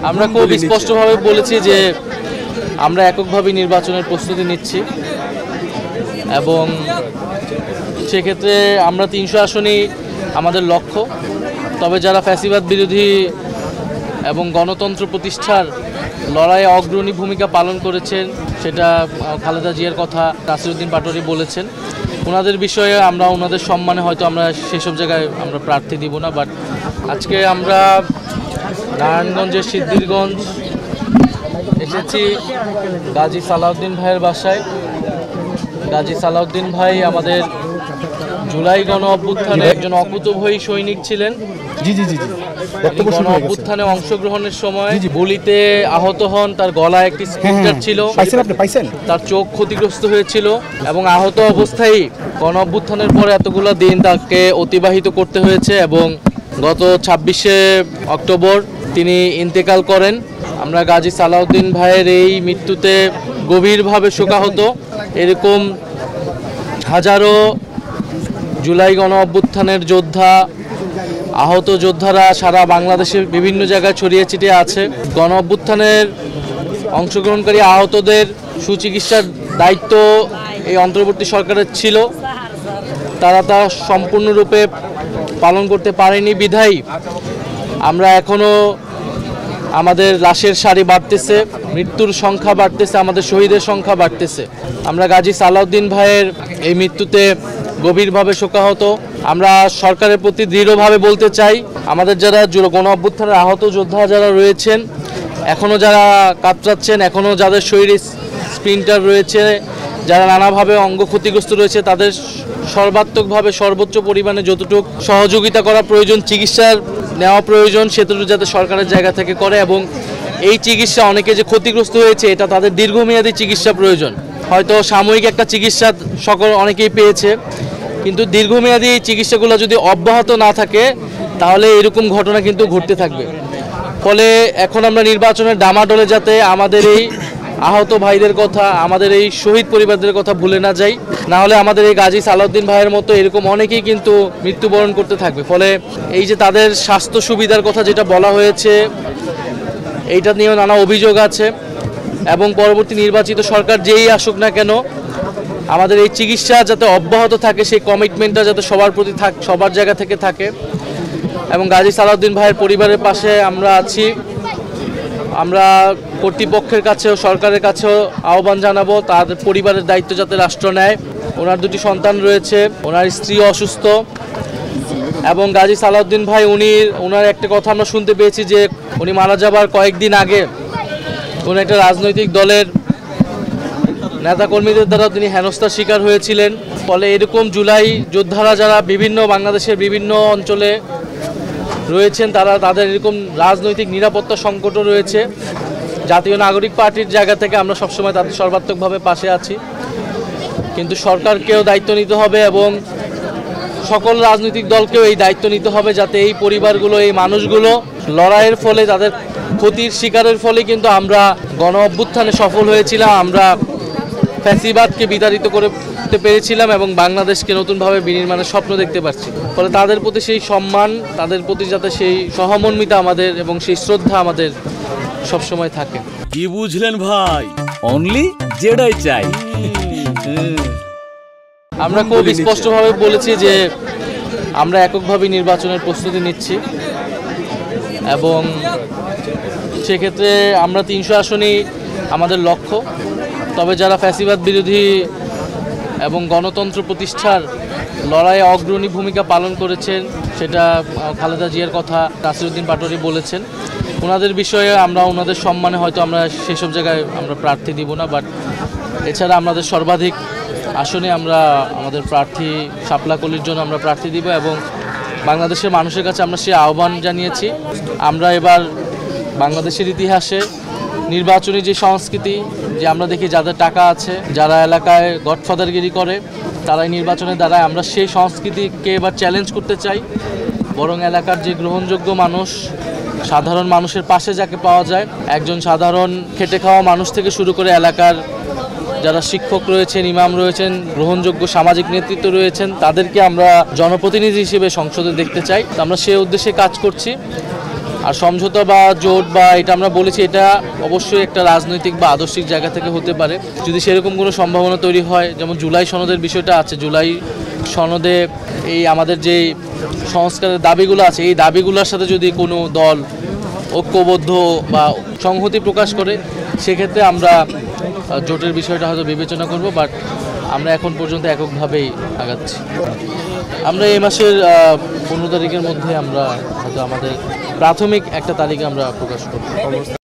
আমরা খুব স্পষ্টভাবে বলেছি যে আমরা এককভাবে নির্বাচনের প্রস্তুতি নিচ্ছি এবং সেক্ষেত্রে আমরা ৩০০ আসনই আমাদের লক্ষ্য। তবে যারা ফ্যাসিবাদ বিরোধী এবং গণতন্ত্র প্রতিষ্ঠার লড়াইয়ে অগ্রণী ভূমিকা পালন করেছেন, সেটা খালেদা জিয়ার কথা নাসিরউদ্দিন পাটোয়ারি বলেছেন, ওনাদের বিষয়ে আমরা ওনাদের সম্মানে হয়তো আমরা সেসব জায়গায় আমরা প্রার্থী দিব না। বাট আজকে আমরা নারায়ণগঞ্জের সিদ্ধিরগঞ্জ এসেছি গাজী সালাউদ্দিন ভাইয়ের বাসায়। গাজী সালাউদ্দিন ভাই আমাদের জুলাই গণ অভ্যুত্থানে একজন অকুতোভয়ী সৈনিক ছিলেন। গণ অভ্যুত্থানে অংশগ্রহণের সময় গুলিতে আহত হন, তার গলায় একটি স্প্লিন্টার ছিল, তার চোখ ক্ষতিগ্রস্ত হয়েছিল এবং আহত অবস্থায় গণ অভ্যুত্থানের পরে এতগুলো দিন তাকে অতিবাহিত করতে হয়েছে এবং গত ২৬শে অক্টোবর তিনি ইন্তেকাল করেন। আমরা গাজী সালাউদ্দিন ভাইয়ের এই মৃত্যুতে গভীরভাবে শোকাহত। এরকম হাজারো জুলাই গণ অভ্যুত্থানের যোদ্ধা, আহত যোদ্ধারা সারা বাংলাদেশের বিভিন্ন জায়গায় ছড়িয়ে ছিটিয়ে আছে। গণ অভ্যুত্থানের অংশগ্রহণকারী আহতদের সুচিকিৎসার দায়িত্ব এই অন্তর্বর্তী সরকারের ছিল, তারা তা সম্পূর্ণরূপে পালন করতে পারেনি বিধায় আমরা এখনও আমাদের লাশের সারি বাড়তেছে, মৃত্যুর সংখ্যা বাড়তেছে, আমাদের শহীদের সংখ্যা বাড়তেছে। আমরা গাজী সালাউদ্দিন ভাইয়ের এই মৃত্যুতে গভীরভাবে শোকাহত। আমরা সরকারের প্রতি দৃঢ়ভাবে বলতে চাই, আমাদের যারা গণ অভ্যুত্থানের আহত যোদ্ধা যারা রয়েছেন, এখনও যারা কাতরাচ্ছেন, এখনও যাদের শরীরে স্প্লিন্টার রয়েছে, যারা নানাভাবে অঙ্গ ক্ষতিগ্রস্ত রয়েছে, তাদের সর্বাত্মকভাবে সর্বোচ্চ পরিমাণে যতটুকু সহযোগিতা করা প্রয়োজন, চিকিৎসার নেওয়া প্রয়োজন, সেটুকু যাতে সরকারের জায়গা থেকে করে এবং এই চিকিৎসা অনেকে যে ক্ষতিগ্রস্ত হয়েছে এটা তাদের দীর্ঘমেয়াদী চিকিৎসা প্রয়োজন। হয়তো সাময়িক একটা চিকিৎসা অনেকেই পেয়েছে, কিন্তু দীর্ঘমেয়াদী এই চিকিৎসাগুলো যদি অব্যাহত না থাকে তাহলে এরকম ঘটনা কিন্তু ঘটতে থাকবে। ফলে এখন আমরা নির্বাচনের ডামাডোলে যাতে আমাদের এই আহত ভাইদের কথা, আমাদের এই শহীদ পরিবারদের কথা ভুলে না যাই, না হলে আমাদের এই গাজী সালাউদ্দিন ভাইয়ের মতো এরকম অনেকেই কিন্তু মৃত্যুবরণ করতে থাকবে। ফলে এই যে তাদের স্বাস্থ্য সুবিধার কথা যেটা বলা হয়েছে, এইটা নিয়েও নানা অভিযোগ আছে এবং পরবর্তী নির্বাচিত সরকার যেই আসুক না কেন আমাদের এই চিকিৎসা যাতে অব্যাহত থাকে, সেই কমিটমেন্টটা যাতে সবার প্রতি সবার জায়গা থেকে থাকে এবং গাজী সালাউদ্দিন ভাইয়ের পরিবারের পাশে আমরা আছি। আমরা কর্তৃপক্ষের কাছেও সরকারের কাছেও আহ্বান জানাবো তাদের পরিবারের দায়িত্ব যাতে রাষ্ট্র নেয়। ওনার দুটি সন্তান রয়েছে, ওনার স্ত্রী অসুস্থ এবং গাজী সালাউদ্দিন ভাই ওনার একটা কথা আমরা শুনতে পেয়েছি যে উনি মারা যাবার কয়েকদিন আগে উনি একটা রাজনৈতিক দলের নেতাকর্মীদের দ্বারা তিনি হেনস্থার শিকার হয়েছিলেন। ফলে এরকম জুলাই যোদ্ধারা যারা বাংলাদেশের বিভিন্ন অঞ্চলে রয়েছেন, তাদের এরকম রাজনৈতিক নিরাপত্তা সংকটও রয়েছে। জাতীয় নাগরিক পার্টির জায়গা থেকে আমরা সবসময় তাদের সর্বাত্মকভাবে পাশে আছি, কিন্তু সরকারকেও দায়িত্ব নিতে হবে এবং সকল রাজনৈতিক দলকেও এই দায়িত্ব নিতে হবে যাতে এই পরিবারগুলো, এই মানুষগুলো লড়াইয়ের ফলে, তাদের ক্ষতির শিকারের ফলে কিন্তু আমরা গণ অভ্যুত্থানে সফল হয়েছিলাম, আমরা ফ্যাসিবাদকে বিতাড়িত করতে পেরেছিলাম এবং বাংলাদেশকে নতুনভাবে বিনির্মাণের স্বপ্ন দেখতে পাচ্ছি। ফলে তাদের প্রতি সেই সম্মান, তাদের প্রতি যাতে সেই সহমর্মিতা আমাদের এবং সেই শ্রদ্ধা আমাদের সবসময় থাকে। কি বুঝলেন ভাই? অনলি যেটাই চাই। আমরা খুব স্পষ্টভাবে বলেছি যে আমরা এককভাবে নির্বাচনের প্রস্তুতি নিচ্ছি এবং সেক্ষেত্রে আমরা ৩০০ আসনই আমাদের লক্ষ্য। তবে যারা ফ্যাসিবাদ বিরোধী এবং গণতন্ত্র প্রতিষ্ঠার লড়াইয়ে অগ্রণী ভূমিকা পালন করেছেন, সেটা খালেদা জিয়ার কথা নাসিরউদ্দিন পাটোয়ারি বলেছেন, ওনাদের বিষয়ে আমরা ওনাদের সম্মানে হয়তো আমরা সেসব জায়গায় আমরা প্রার্থী দিব না। বাট এছাড়া আমাদের সর্বাধিক আসনে আমরা আমাদের প্রার্থী শাপলাকলির জন্য আমরা প্রার্থী দিব এবং বাংলাদেশের মানুষের কাছে আমরা সেই আহ্বান জানিয়েছি। আমরা এবার বাংলাদেশের ইতিহাসে নির্বাচনী যে সংস্কৃতি, যে আমরা দেখি যাদের টাকা আছে, যারা এলাকায় গডফাদারগিরি করে, তারাই নির্বাচনে দাঁড়ায়, আমরা সেই সংস্কৃতিকে এবার চ্যালেঞ্জ করতে চাই। বরং এলাকার যে গ্রহণযোগ্য মানুষ, সাধারণ মানুষের পাশে যাকে পাওয়া যায়, একজন সাধারণ খেটে খাওয়া মানুষ থেকে শুরু করে এলাকার যারা শিক্ষক রয়েছেন, ইমাম রয়েছেন, গ্রহণযোগ্য সামাজিক নেতৃত্ব রয়েছেন, তাদেরকে আমরা জনপ্রতিনিধি হিসেবে সংসদে দেখতে চাই। আমরা সেই উদ্দেশ্যে কাজ করছি আর সমঝোতা বা জোট বা এটা আমরা বলেছি, এটা অবশ্যই একটা রাজনৈতিক বা আদর্শিক জায়গা থেকে হতে পারে। যদি সেরকম কোনো সম্ভাবনা তৈরি হয়, যেমন জুলাই সনদের বিষয়টা আছে, জুলাই সনদে এই আমাদের যে সংস্কারের দাবিগুলো আছে, এই দাবিগুলোর সাথে যদি কোনো দল ঐক্যবদ্ধ বা সংহতি প্রকাশ করে, সেক্ষেত্রে আমরা জোটের বিষয়টা হয়তো বিবেচনা করব। বাট আমরা এখন পর্যন্ত এককভাবেই আগাচ্ছি। আমরা এই মাসের 15 তারিখের মধ্যে আমরা হয়তো আমাদের প্রাথমিক একটা তালিকা আমরা প্রকাশ করব।